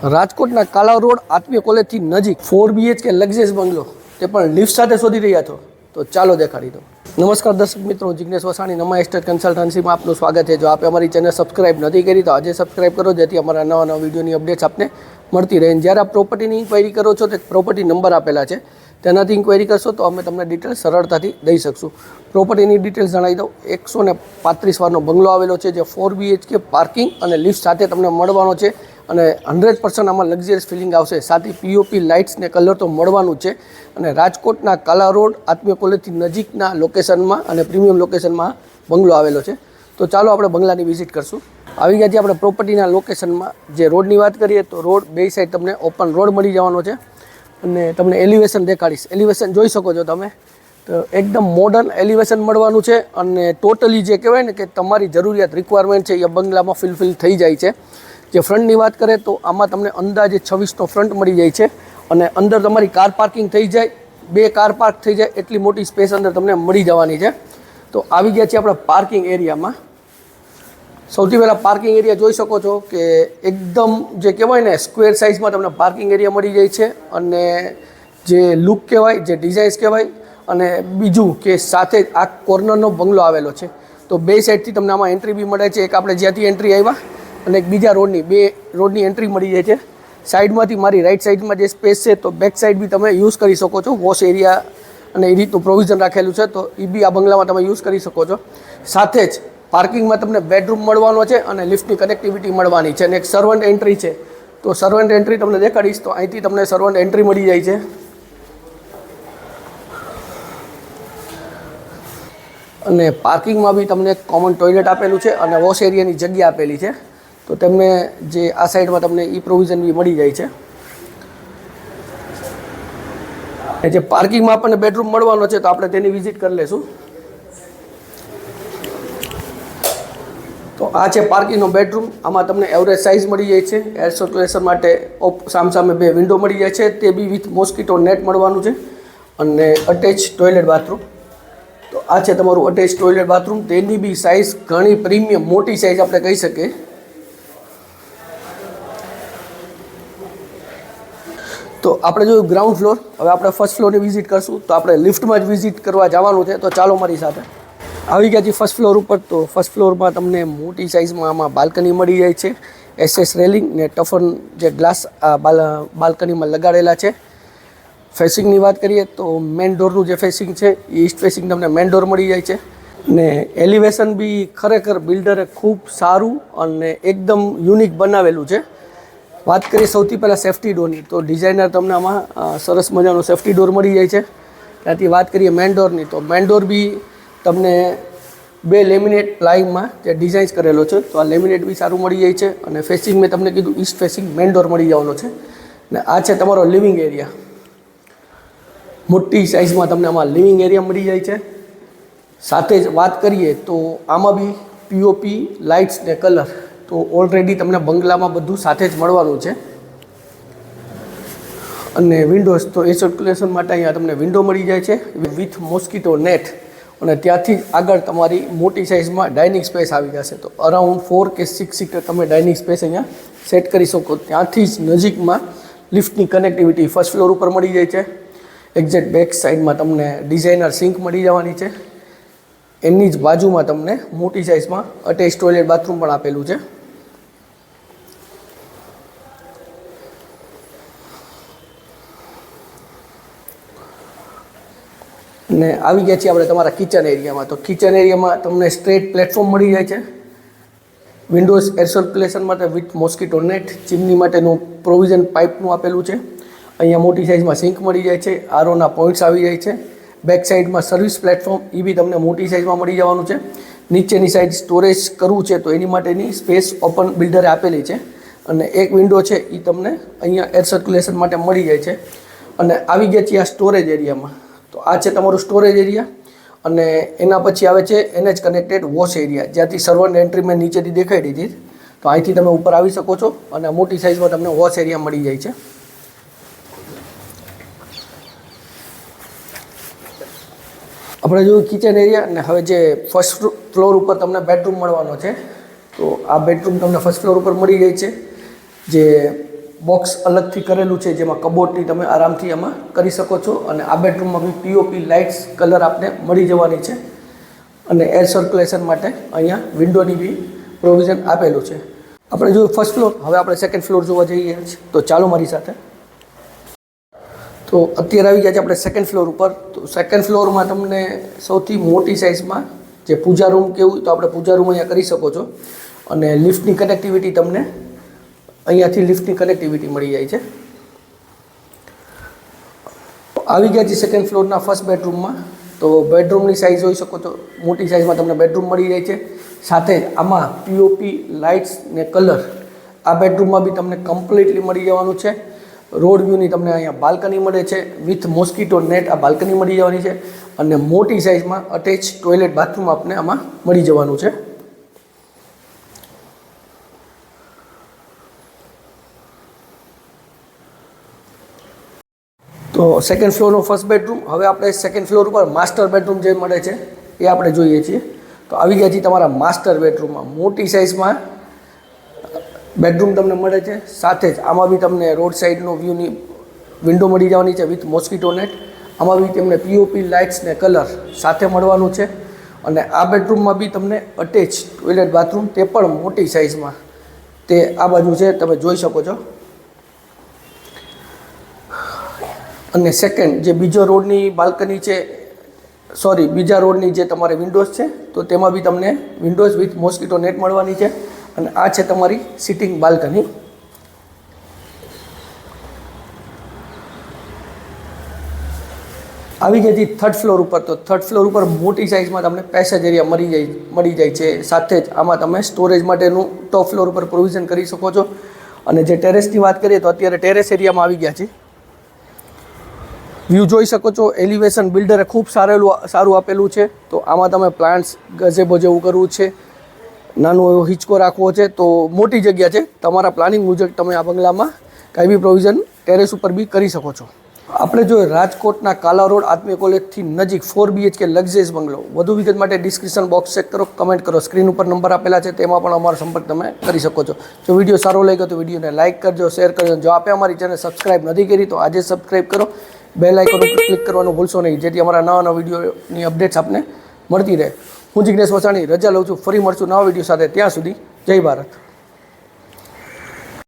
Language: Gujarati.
રાજકોટના કાલા રોડ આત્મીય કોલેજથી નજીક 4 BHK લક્ઝરિયસ બંગલો તે પણ લિફ્ટ સાથે શોધી રહ્યા છો તો ચાલો દેખાડી દો। નમસ્કાર દર્શક મિત્રો, જિગ્નેશ વસાણી નમા એસ્ટેટ કન્સલ્ટન્સીમાં આપનું સ્વાગત છે। જો આપે અમારી ચેનલ સબસ્ક્રાઇબ નથી કરી તો આજે સબસ્ક્રાઇબ કરો, જેથી અમારા નવા વિડીયોની અપડેટ્સ આપને મળતી રહે। જ્યારે આપ પ્રોપર્ટીની ઇન્ક્વાયરી કરો છો તો પ્રોપર્ટી નંબર આપેલા છે, તેનાથી ઇન્ક્વાયરી કરશો તો અમે તમને ડિટેલ્સ સરળતાથી દઈ શકશું। પ્રોપર્ટીની ડિટેલ્સ જણાવી દઉં। 135 વારનો બંગલો આવેલો છે, જે 4 BHK પાર્કિંગ અને લિફ્ટ સાથે તમને મળવાનો છે અને 100% આમાં લક્ઝરિયસ ફિલિંગ આવશે। સાથે પીઓપી લાઇટ્સ ને કલર તો મળવાનું છે અને રાજકોટના કાલા રોડ આત્મીય કોલેજથી નજીકના લોકેશનમાં અને પ્રીમિયમ લોકેશનમાં બંગલો આવેલો છે। તો ચાલો આપણે બંગલાની વિઝિટ કરશું। આવી ગયા છે આપણે પ્રોપર્ટીના લોકેશનમાં। જે રોડની વાત કરીએ તો રોડ બે સાઈડ તમને ઓપન રોડ મળી જવાનો છે અને તમને એલિવેશન દેખાડીશ। એલિવેશન જોઈ શકો છો તમે, તો એકદમ મોડર્ન એલિવેશન મળવાનું છે અને ટોટલી જે કહેવાય ને કે તમારી જરૂરિયાત રિક્વાયરમેન્ટ છે એ બંગલામાં ફિલફિલ થઈ જાય છે। જે ફ્રન્ટની વાત કરીએ તો આમાં તમને અંદાજે 26નો ફ્રન્ટ મળી જાય છે અને અંદર તમારી કાર પાર્કિંગ થઈ જાય, 2 કાર પાર્ક થઈ જાય એટલી મોટી સ્પેસ અંદર તમને મળી જવાની છે। તો આવી ગયા છે આપણે પાર્કિંગ એરિયામાં। સૌથી પહેલાં પાર્કિંગ એરિયા જોઈ શકો છો કે એકદમ જે કહેવાય ને સ્ક્વેર સાઇઝમાં તમને પાર્કિંગ એરિયા મળી જાય છે અને જે લુક કહેવાય, જે ડિઝાઇન્સ કહેવાય, અને બીજું કે સાથે આ કોર્નરનો બંગલો આવેલો છે તો બે સાઈડથી તમને આમાં એન્ટ્રી બી મળે છે। એક આપણે જ્યાંથી એન્ટ્રી આવ્યા અને એક બીજા રોડની, 2 રોડની એન્ટ્રી મળી જાય છે। સાઈડમાંથી મારી રાઈટ સાઈડમાં જે સ્પેસ છે તો બેક સાઈડ બી તમે યુઝ કરી શકો છો। વોશ એરિયા અને એ રીતનું પ્રોવિઝન રાખેલું છે તો એ બી આ બંગલામાં તમે યુઝ કરી શકો છો। સાથે જ પાર્કિંગમાં તમને બેડરૂમ મળવાનો છે અને લિફ્ટની કનેક્ટિવિટી મળવાની છે અને એક સર્વન્ટ એન્ટ્રી છે। તો સર્વન્ટ એન્ટ્રી તમને દેખાડીશ તો અહીંથી તમને સર્વન્ટ એન્ટ્રી મળી જાય છે અને પાર્કિંગમાં બી તમને કોમન ટોયલેટ આપેલું છે અને વોશ એરિયાની જગ્યા આપેલી છે તો તમને જે આ સાઈડમાં તમને એ પ્રોવિઝન બી મળી જાય છે। જે પાર્કિંગમાં આપણને બેડરૂમ મળવાનો છે તો આપણે તેની વિઝિટ કરી લેશું। તો આ છે પાર્કિંગનો બેડરૂમ। આમાં તમને એવરેજ સાઇઝ મળી જાય છે। એર સર્ક્યુલેશન માટે સામસામે 2 વિન્ડો મળી જાય છે, તે બી વિથ મોસ્કીટો નેટ મળવાનું છે અને અટેચ ટોયલેટ બાથરૂમ। તો આ છે તમારું અટેચ ટોયલેટ બાથરૂમ। તેની બી સાઇઝ ઘણી પ્રીમિયમ મોટી સાઇઝ આપણે કહી શકીએ। તો આપણે જોયું ગ્રાઉન્ડ ફ્લોર। હવે આપણે ફર્સ્ટ ફ્લોરની વિઝિટ કરશું। તો આપણે લિફ્ટમાં જ વિઝિટ કરવા જવાનું છે તો ચાલો મારી સાથે। આવી ગયા છે ફર્સ્ટ ફ્લોર ઉપર। તો ફર્સ્ટ ફ્લોરમાં તમને મોટી સાઇઝમાં આમાં બાલ્કની મળી જાય છે, એસએસ રેલિંગ ને ટફન જે ગ્લાસ બાલ્કનીમાં લગાડેલા છે। ફેસિંગની વાત કરીએ તો મેઇન ડોરનું જે ફેસિંગ છે એ ઈસ્ટ ફેસિંગ તમને મેઇન ડોર મળી જાય છે ને એલિવેશન બી ખરેખર બિલ્ડરે ખૂબ સારું અને એકદમ યુનિક બનાવેલું છે। વાત કરીએ સૌથી પહેલાં સેફ્ટી ડોરની, તો ડિઝાઇનર તમને આમાં સરસ મજાનો સેફ્ટી ડોર મળી જાય છે। ત્યાંથી વાત કરીએ મેઇન ડોરની, તો મેઇન ડોર બી તમને 2 લેમિનેટ પ્લાયમાં જે ડિઝાઇન્સ કરેલો છે તો આ લેમિનેટ બી સારું મળી જાય છે અને ફેસિંગ મેં તમને કીધું ઈસ્ટ ફેસિંગ મેઇન ડોર મળી જવાનો છે। ને આ છે તમારો લિવિંગ એરિયા। મોટી સાઇઝમાં તમને આમાં લિવિંગ એરિયા મળી જાય છે। સાથે જ વાત કરીએ તો આમાં બી પીઓપી લાઇટ્સ ને કલર તો ઓલરેડી તમને બંગલામાં બધું સાથે જ મળવાનું છે અને વિન્ડોઝ તો એ સર્ક્યુલેશન માટે અહીંયા તમને વિન્ડો મળી જાય છે વિથ મોસ્કીટો નેટ અને ત્યાંથી આગળ તમારી મોટી સાઇઝમાં ડાઇનિંગ સ્પેસ આવી જશે। તો અરાઉન્ડ 4 કે 6 સીટર તમે ડાઇનિંગ સ્પેસ અહીંયા સેટ કરી શકો। ત્યાંથી જ નજીકમાં લિફ્ટની કનેક્ટિવિટી ફર્સ્ટ ફ્લોર ઉપર મળી જાય છે। એક્ઝેક્ટ બેક સાઈડમાં તમને ડિઝાઇનર સિંક મળી જવાની છે। એની જ બાજુમાં તમને મોટી સાઇઝમાં અટેચ ટોયલેટ બાથરૂમ પણ આપેલું છે। ને આવી ગયા છીએ આપણે તમારા કિચન એરિયામાં। તો કિચન એરિયામાં તમને સ્ટ્રેટ પ્લેટફોર્મ મળી જાય છે, વિન્ડોઝ એર સર્ક્યુલેશન માટે વિથ મોસ્કીટો નેટ, ચીમની માટેનું પ્રોવિઝન પાઇપનું આપેલું છે। અહીંયા મોટી સાઇઝમાં સિંક મળી જાય છે, આરઓના પોઈન્ટ્સ આવી જાય છે। બેક સાઈડમાં સર્વિસ પ્લેટફોર્મ એ બી તમને મોટી સાઇઝમાં મળી જવાનું છે। નીચેની સાઈડ સ્ટોરેજ કરવું છે તો એની માટેની સ્પેસ ઓપન બિલ્ડરે આપેલી છે અને એક વિન્ડો છે એ તમને અહીંયા એર સર્ક્યુલેશન માટે મળી જાય છે। અને આવી ગયા છીએ આ સ્ટોરેજ એરિયામાં। તો આ છે તમારું સ્ટોરેજ એરિયા અને એના પછી આવે છે એનએચ કનેક્ટેડ વોશ એરિયા, જ્યાંથી સર્વન્ટ એન્ટ્રી મેં નીચેથી દેખાડી દીધી। તો અહીંથી તમે ઉપર આવી શકો છો અને મોટી સાઇઝમાં તમને વોશ એરિયા મળી જાય છે। આપણે જોયું કિચન એરિયા અને હવે જે ફર્સ્ટ ફ્લોર ઉપર તમને બેડરૂમ મળવાનો છે તો આ બેડરૂમ તમને ફર્સ્ટ ફ્લોર ઉપર મળી જાય છે। જે બોક્સ અલગથી કરેલું છે, જેમાં કબોર્ડની તમે આરામથી આમાં કરી શકો છો. અને આ બેડરૂમમાં બી પીઓપી લાઇટ્સ કલર આપને મળી જવાની છે. અને એર સર્ક્યુલેશન માટે અહીંયા વિન્ડોની બી પ્રોવિઝન આપેલું છે. આપણે જોયું ફર્સ્ટ ફ્લોર. હવે આપણે સેકન્ડ ફ્લોર જોવા જઈએ છીએ, તો ચાલો મારી સાથે. તો અત્યારે આવી ગયા છે આપણે સેકન્ડ ફ્લોર ઉપર. તો સેકન્ડ ફ્લોરમાં તમને સૌથી મોટી સાઇઝમાં જે પૂજા રૂમ કેવું તો આપણે પૂજા રૂમ અહીંયા કરી શકો છો. અને લિફ્ટની કનેક્ટિવિટી તમને અહીંયાથી લિફ્ટની કનેક્ટિવિટી મળી જાય છે. આવી ગયા છે સેકન્ડ ફ્લોરના ફર્સ્ટ બેડરૂમમાં. તો બેડરૂમની સાઇઝ જોઈ શકો છો, મોટી સાઇઝમાં તમને બેડરૂમ મળી જાય છે. સાથે જ આમાં પીઓપી લાઇટ્સ ને કલર આ બેડરૂમમાં બી તમને કમ્પ્લીટલી મળી જવાનું છે. રોડ વ્યૂની તમને અહીંયા બાલ્કની મળે છે વિથ મોસ્કીટો નેટ. આ બાલ્કની મળી જવાની છે. અને મોટી સાઇઝમાં અટેચ ટોયલેટ બાથરૂમ આપને આમાં મળી જવાનું છે. તો સેકન્ડ ફ્લોરનો ફર્સ્ટ બેડરૂમ. હવે આપણે સેકન્ડ ફ્લોર ઉપર માસ્ટર બેડરૂમ જે મળે છે એ આપણે જોઈએ છીએ. તો આવી ગયા છીએ તમારા માસ્ટર બેડરૂમમાં. મોટી સાઇઝમાં બેડરૂમ તમને મળે છે. સાથે જ આમાં બી તમને રોડ સાઈડનો વ્યૂની વિન્ડો મળી જવાની છે વિથ મોસ્કીટો નેટ. આમાં બી તમને પીઓપી લાઇટ્સ ને કલર સાથે મળવાનું છે. અને આ બેડરૂમમાં બી તમને અટેચ ટોયલેટ બાથરૂમ, તે પણ મોટી સાઇઝમાં, તે આ બાજુ છે, તમે જોઈ શકો છો. અને સેકન્ડ જે બીજો રોડની બાલ્કની છે, બીજા રોડની જે તમારે વિન્ડોઝ છે, તો તેમાં બી તમને વિન્ડોઝ વિથ મોસ્કીટો નેટ મળવાની છે. અને આ છે તમારી સિટિંગ બાલ્કની. આવી ગઈ હતી થર્ડ ફ્લોર ઉપર. તો થર્ડ ફ્લોર ઉપર મોટી સાઇઝમાં તમને પેસેજ એરિયા મળી જાય છે. સાથે જ આમાં તમે સ્ટોરેજ માટેનું ટોપ ફ્લોર ઉપર પ્રોવિઝન કરી શકો છો. અને જે ટેરેસની વાત કરીએ તો અત્યારે ટેરેસ એરિયામાં આવી ગયા છે. વ્યૂ જોઈ શકો છો. એલિવેશન બિલ્ડરે ખૂબ સારું આપેલું છે. તો આમાં તમે પ્લાન્ટ્સ ગઝેબો જેવું કરવું છે, નાનો એવો હિંચકો રાખવો છે, તો મોટી જગ્યા છે. તમારા પ્લાનિંગ મુજબ તમે આ બંગલામાં કાંઈ બી પ્રોવિઝન ટેરેસ ઉપર બી કરી શકો છો. આપણે જો રાજકોટના કાલા રોડ આત્મીય કોલેજથી નજીક 4 BHK લક્ઝરીઝ બંગલો. વધુ વિગત માટે ડિસ્ક્રિપ્શન બોક્સ ચેક કરો, કમેન્ટ કરો. સ્ક્રીન ઉપર નંબર આપેલા છે, તેમાં પણ અમારો સંપર્ક તમે કરી શકો છો. જો વિડીયો સારો લાગ્યો તો વિડીયોને લાઇક કરજો, શેર કરજો. જો આપે અમારી ચેનલ સબસ્ક્રાઇબ નથી કરી તો આજે સબસ્ક્રાઇબ કરો. બેલ આઇકન ઉપર ક્લિક કરવાનું ભૂલશો નહીં, જેથી અમારા નવા વિડીયોની અપડેટ્સ આપને મળતી રહે. હું જિગ્નેશ વસાણી રજા લઉં છું. ફરી મળશું નવા વિડીયો સાથે. ત્યાં સુધી જય ભારત.